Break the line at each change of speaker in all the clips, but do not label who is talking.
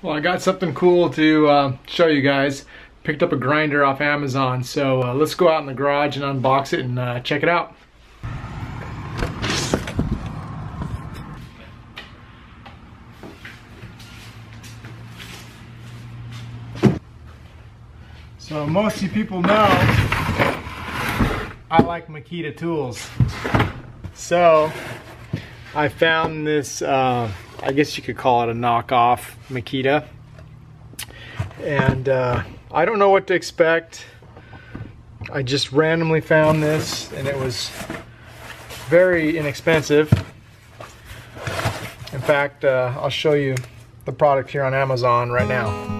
Well, I got something cool to show you guys. Picked up a grinder off Amazon, so let's go out in the garage and unbox it and check it out. So most of you people know I like Makita tools. So I found this, I guess you could call it a knockoff Makita. And I don't know what to expect. I just randomly found this and it was very inexpensive. In fact, I'll show you the product here on Amazon right now.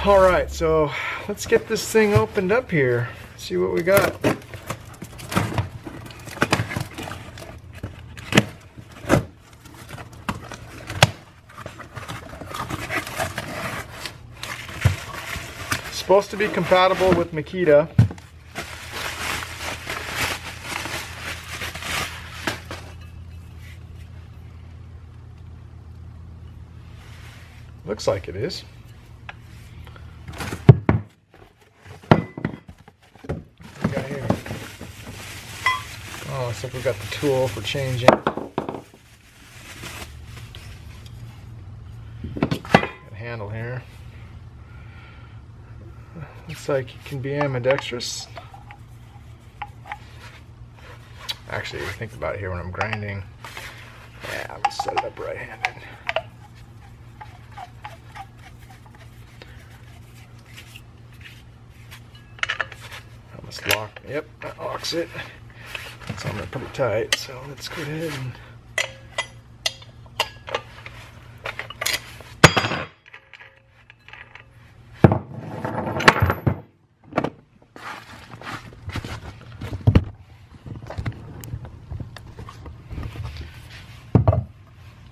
Alright, so let's get this thing opened up here, see what we got. It's supposed to be compatible with Makita. Looks like it is. Oh, looks like we've got the tool for changing. Got a handle here. Looks like it can be ambidextrous. Actually, think about it here when I'm grinding. Yeah, I'm gonna set it up right-handed. Almost locked. Yep, that locks it. It's on there pretty tight, so let's go ahead and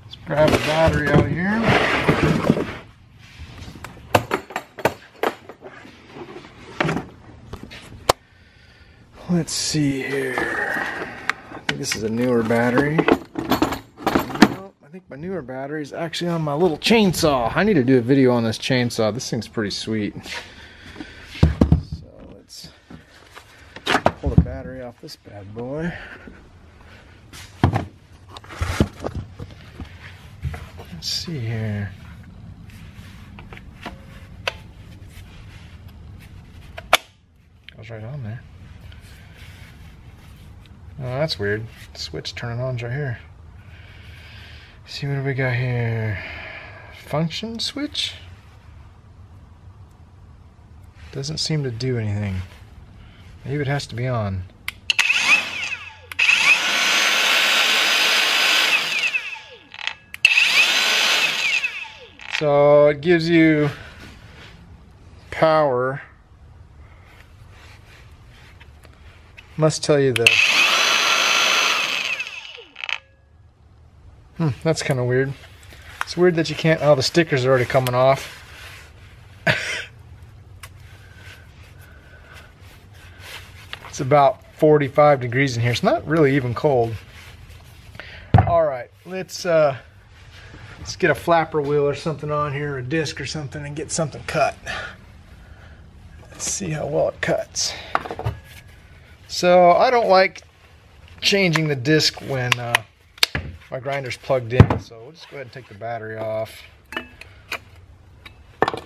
let's grab the battery out of here. Let's see here. I think this is a newer battery. No, I think my newer battery is actually on my little chainsaw. I need to do a video on this chainsaw. This thing's pretty sweet. So let's pull the battery off this bad boy. Let's see here. Goes right on there. Oh, that's weird. The switch turning on right here. See, what do we got here? Function switch? Doesn't seem to do anything. Maybe it has to be on. So it gives you power. Must tell you the that's kind of weird. It's weird that you can't. Oh, the stickers are already coming off. It's about 45 degrees in here. It's not really even cold. All right, let's get a flapper wheel or something on here, or a disc or something, and get something cut. Let's see how well it cuts. So I don't like changing the disc when my grinder's plugged in, so we'll just go ahead and take the battery off.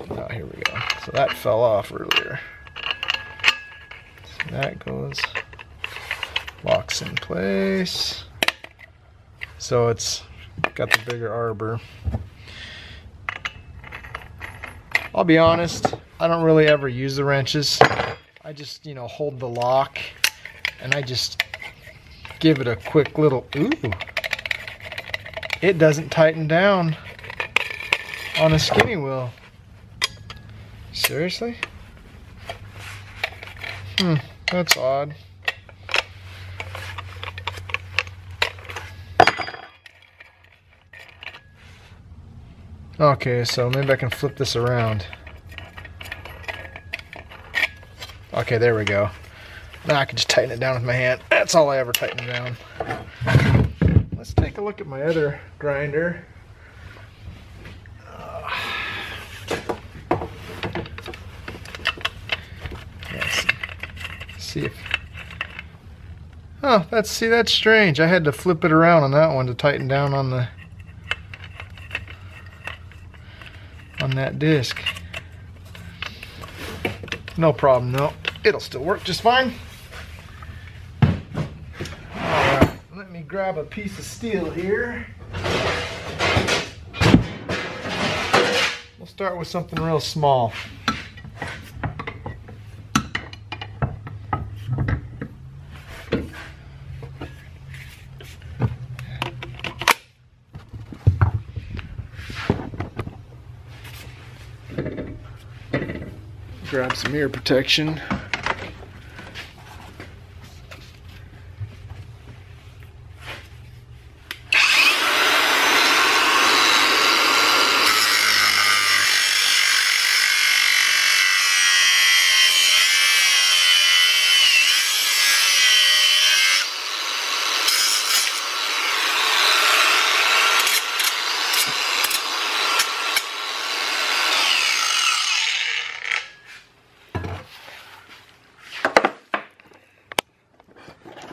Oh, here we go. So that fell off earlier. So that goes, locks in place. So it's got the bigger arbor. I'll be honest, I don't really ever use the wrenches. I just, you know, hold the lock and I just give it a quick little, ooh. It doesn't tighten down on a skinny wheel. Seriously? That's odd. Okay, so maybe I can flip this around. Okay, there we go. Now I can just tighten it down with my hand. That's all I ever tighten down. Let's take a look at my other grinder. Let's see if... Oh, that's strange. I had to flip it around on that one to tighten down on that disc. No problem, no. It'll still work just fine. Alright, let me grab a piece of steel here. We'll start with something real small. Grab some ear protection.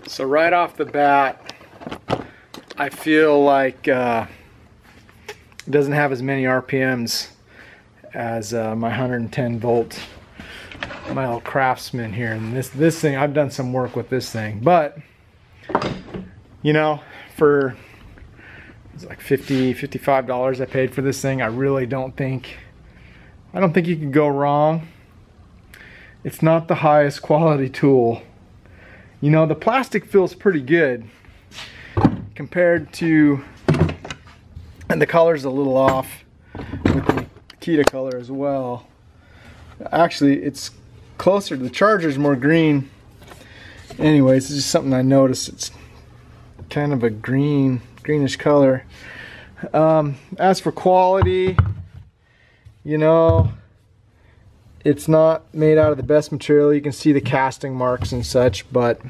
So right off the bat, I feel like it doesn't have as many RPMs as my 110 volt, my little Craftsman here. And this thing, I've done some work with this thing, but you know, for it's like $55 I paid for this thing. I really don't think you can go wrong. It's not the highest quality tool. You know, the plastic feels pretty good compared to, and the color's a little off with the Makita color as well. Actually, it's closer, the charger's more green. Anyways, it's just something I noticed. It's kind of a greenish color. As for quality, you know, it's not made out of the best material. You can see the casting marks and such, but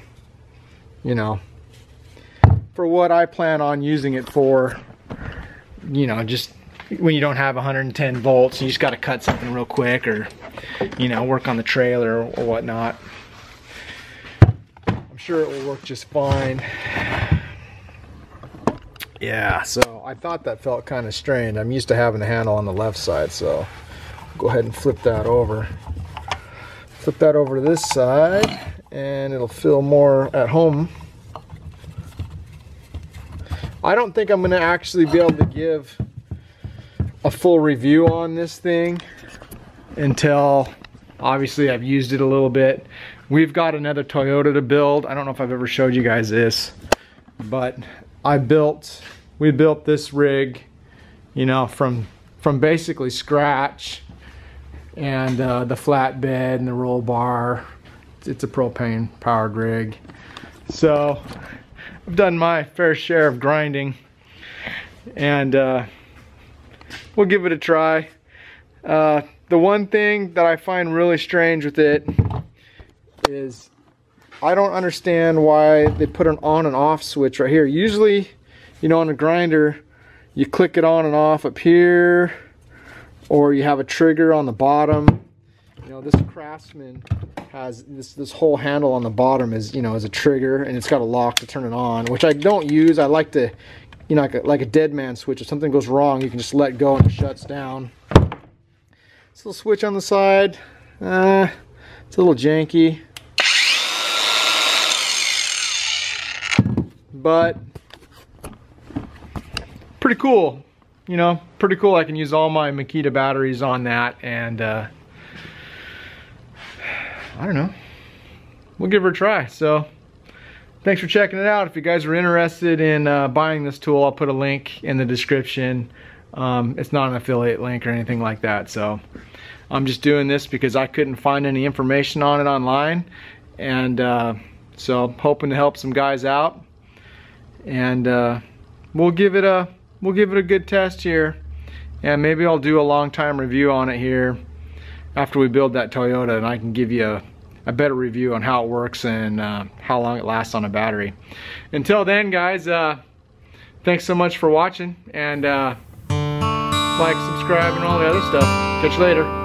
you know, for what I plan on using it for, you know, just when you don't have 110 volts, you just got to cut something real quick, or you know, work on the trailer or whatnot. I'm sure it will work just fine. Yeah, so I thought that felt kind of strange. I'm used to having the handle on the left side, so go ahead and flip that over. Flip that over to this side and it'll feel more at home. I don't think I'm going to actually be able to give a full review on this thing until obviously I've used it a little bit. We've got another Toyota to build. I don't know if I've ever showed you guys this, but we built this rig, you know, from basically scratch. And the flatbed and the roll bar, it's a propane powered rig. So I've done my fair share of grinding, and we'll give it a try. The one thing that I find really strange with it is I don't understand why they put an on and off switch right here. Usually, you know, on a grinder, you click it on and off up here, or you have a trigger on the bottom. You know, this Craftsman has this whole handle on the bottom is, you know, is a trigger, and it's got a lock to turn it on, which I don't use. I like to, you know, like a dead man switch. If something goes wrong, you can just let go and it shuts down. This little switch on the side, it's a little janky, but pretty cool. You know, pretty cool. I can use all my Makita batteries on that, and I don't know, we'll give her a try. So thanks for checking it out. If you guys are interested in buying this tool, I'll put a link in the description. It's not an affiliate link or anything like that, so I'm just doing this because I couldn't find any information on it online, and so I'm hoping to help some guys out, and we'll give it a good test here, And maybe I'll do a long time review on it here after we build that Toyota, and I can give you a better review on how it works and how long it lasts on a battery. Until then, guys, thanks so much for watching, and like, subscribe, and all the other stuff. Catch you later.